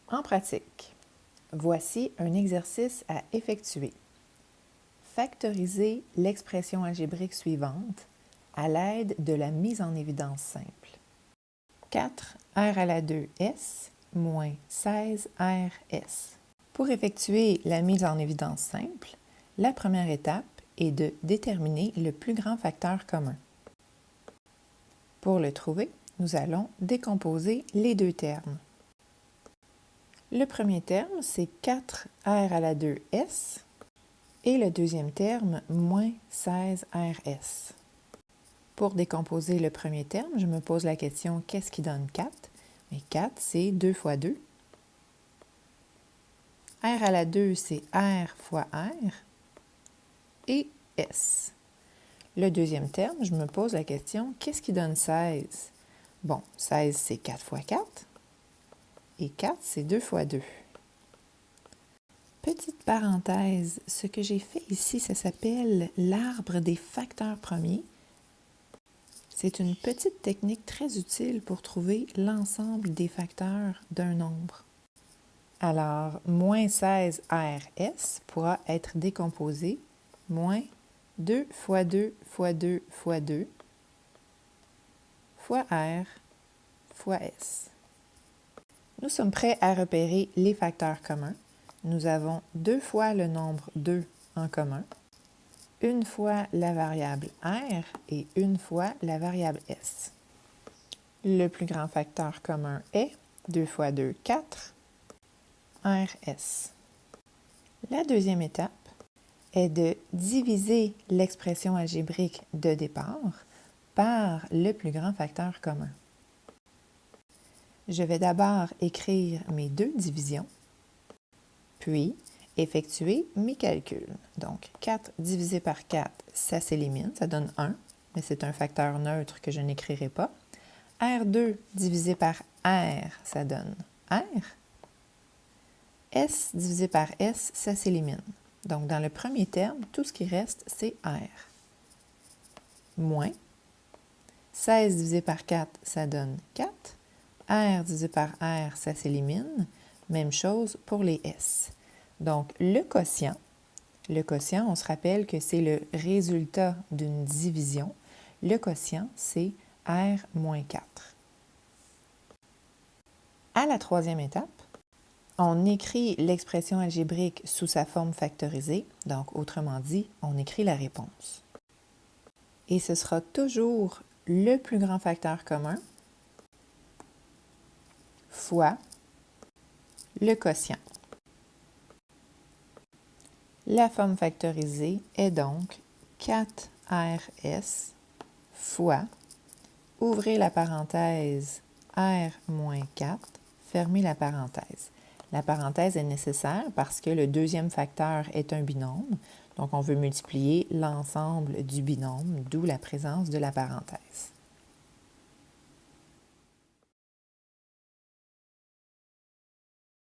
En pratique, voici un exercice à effectuer. Factorisez l'expression algébrique suivante à l'aide de la mise en évidence simple. 4r à la 2s moins 16rs. Pour effectuer la mise en évidence simple, la première étape est de déterminer le plus grand facteur commun. Pour le trouver, nous allons décomposer les deux termes. Le premier terme, c'est 4r à la 2s et le deuxième terme, moins 16rs. Pour décomposer le premier terme, je me pose la question, qu'est-ce qui donne 4? Mais 4, c'est 2 fois 2. R à la 2, c'est R fois R et S. Le deuxième terme, je me pose la question, qu'est-ce qui donne 16? Bon, 16, c'est 4 fois 4 et 4, c'est 2 fois 2. Petite parenthèse, ce que j'ai fait ici, ça s'appelle l'arbre des facteurs premiers. C'est une petite technique très utile pour trouver l'ensemble des facteurs d'un nombre. Alors, moins 16rs pourra être décomposé moins 2 fois 2 fois 2 fois 2 fois r fois s. Nous sommes prêts à repérer les facteurs communs. Nous avons 2 fois le nombre 2 en commun, une fois la variable r et une fois la variable s. Le plus grand facteur commun est 2 fois 2, 4, rs. La deuxième étape est de diviser l'expression algébrique de départ par le plus grand facteur commun. Je vais d'abord écrire mes deux divisions, puis effectuer mes calculs. Donc, 4 divisé par 4, ça s'élimine, ça donne 1, mais c'est un facteur neutre que je n'écrirai pas. R2 divisé par R, ça donne R. S divisé par S, ça s'élimine. Donc, dans le premier terme, tout ce qui reste, c'est R. Moins 16 divisé par 4, ça donne 4. R divisé par R, ça s'élimine. Même chose pour les S. Donc, le quotient, on se rappelle que c'est le résultat d'une division. Le quotient, c'est R moins 4. À la troisième étape, on écrit l'expression algébrique sous sa forme factorisée. Donc, autrement dit, on écrit la réponse. Et ce sera toujours le plus grand facteur commun fois le quotient. La forme factorisée est donc 4rs fois, ouvrez la parenthèse, r moins 4, fermez la parenthèse. La parenthèse est nécessaire parce que le deuxième facteur est un binôme, donc on veut multiplier l'ensemble du binôme, d'où la présence de la parenthèse.